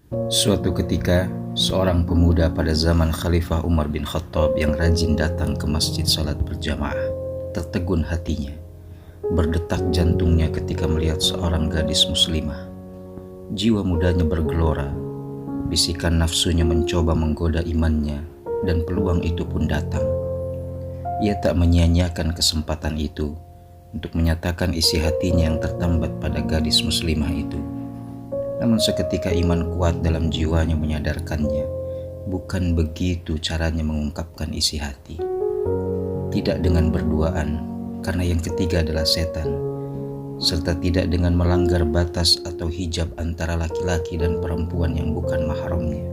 Suatu ketika, seorang pemuda pada zaman Khalifah Umar bin Khattab yang rajin datang ke masjid salat berjamaah, tertegun hatinya. Berdetak jantungnya ketika melihat seorang gadis muslimah. Jiwa mudanya bergelora, bisikan nafsunya mencoba menggoda imannya, dan peluang itu pun datang. Ia tak menyia-nyiakan kesempatan itu untuk menyatakan isi hatinya yang tertambat pada gadis muslimah itu. Namun seketika iman kuat dalam jiwanya menyadarkannya, bukan begitu caranya mengungkapkan isi hati. Tidak dengan berduaan, karena yang ketiga adalah setan, serta tidak dengan melanggar batas atau hijab antara laki-laki dan perempuan yang bukan mahramnya.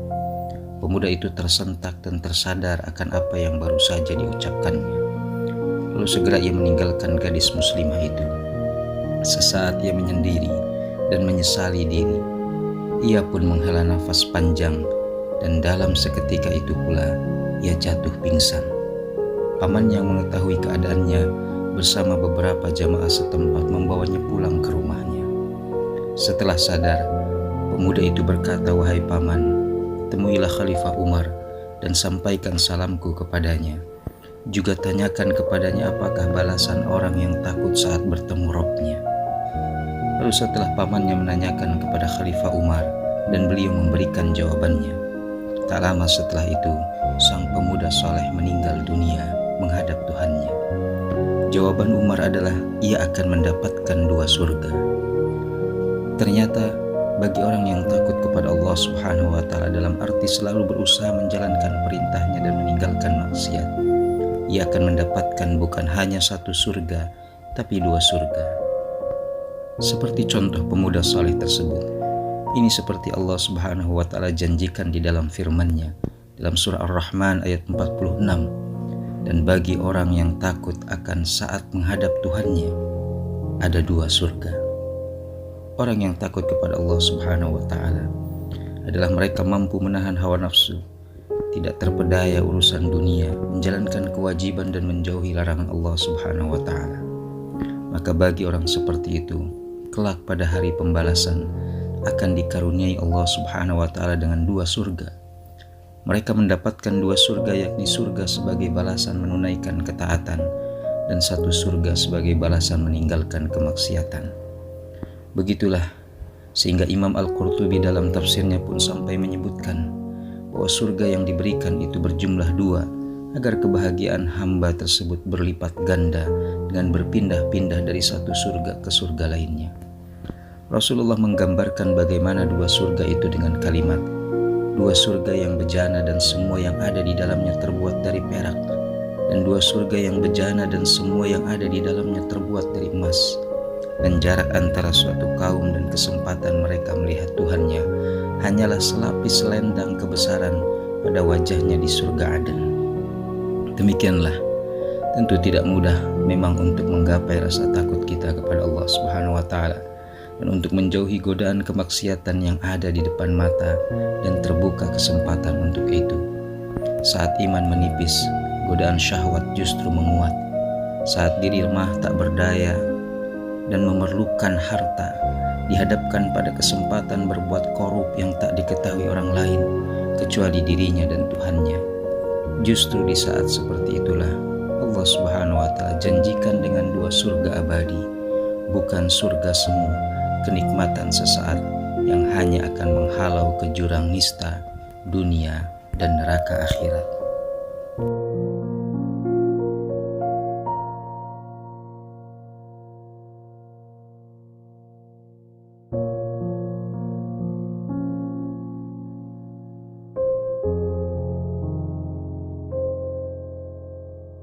Pemuda itu tersentak dan tersadar akan apa yang baru saja diucapkannya. Lalu segera ia meninggalkan gadis muslimah itu. Sesaat ia menyendiri dan menyesali diri. Ia pun menghela nafas panjang, dan dalam seketika itu pula ia jatuh pingsan. Paman yang mengetahui keadaannya bersama beberapa jamaah setempat membawanya pulang ke rumahnya. Setelah sadar, pemuda itu berkata, "Wahai paman, temuilah Khalifah Umar dan sampaikan salamku kepadanya. Juga tanyakan kepadanya apakah balasan orang yang takut saat bertemu Robnya." Lalu setelah pamannya menanyakan kepada Khalifah Umar dan beliau memberikan jawabannya, tak lama setelah itu sang pemuda soleh meninggal dunia menghadap Tuhannya. Jawaban Umar adalah ia akan mendapatkan 2 surga. Ternyata bagi orang yang takut kepada Allah Subhanahu wa Ta'ala dalam arti selalu berusaha menjalankan perintahnya dan meninggalkan maksiat, ia akan mendapatkan bukan hanya 1 surga, tapi 2 surga. Seperti contoh pemuda saleh tersebut, ini seperti Allah Subhanahu wa Ta'ala janjikan di dalam firman-Nya dalam surah Ar-Rahman ayat 46, dan bagi orang yang takut akan saat menghadap Tuhannya ada 2 surga. Orang yang takut kepada Allah Subhanahu wa Ta'ala adalah mereka mampu menahan hawa nafsu, tidak terpedaya urusan dunia, menjalankan kewajiban dan menjauhi larangan Allah Subhanahu wa Ta'ala. Maka bagi orang seperti itu, kelak pada hari pembalasan akan dikaruniai Allah Subhanahu wa Ta'ala dengan 2 surga. Mereka mendapatkan 2 surga, yakni surga sebagai balasan menunaikan ketaatan dan 1 surga sebagai balasan meninggalkan kemaksiatan. Begitulah sehingga Imam Al-Qurtubi dalam tafsirnya pun sampai menyebutkan bahwa surga yang diberikan itu berjumlah 2 agar kebahagiaan hamba tersebut berlipat ganda dengan berpindah-pindah dari 1 surga ke surga lainnya. Rasulullah menggambarkan bagaimana 2 surga itu dengan kalimat, 2 surga yang bejana dan semua yang ada di dalamnya terbuat dari perak, dan 2 surga yang bejana dan semua yang ada di dalamnya terbuat dari emas. Dan jarak antara suatu kaum dan kesempatan mereka melihat Tuhannya hanyalah selapis selendang kebesaran pada wajahnya di surga Aden. Demikianlah, tentu tidak mudah memang untuk menggapai rasa takut kita kepada Allah Subhanahu wa Ta'ala, dan untuk menjauhi godaan kemaksiatan yang ada di depan mata dan terbuka kesempatan untuk itu. Saat iman menipis, godaan syahwat justru menguat. Saat diri lemah tak berdaya dan memerlukan harta, dihadapkan pada kesempatan berbuat korup yang tak diketahui orang lain kecuali dirinya dan Tuhannya. Justru di saat seperti itulah Allah Subhanahu wa Ta'ala janjikan dengan 2 surga abadi, bukan surga semu, kenikmatan sesaat yang hanya akan menghalau ke jurang nista dunia dan neraka akhirat.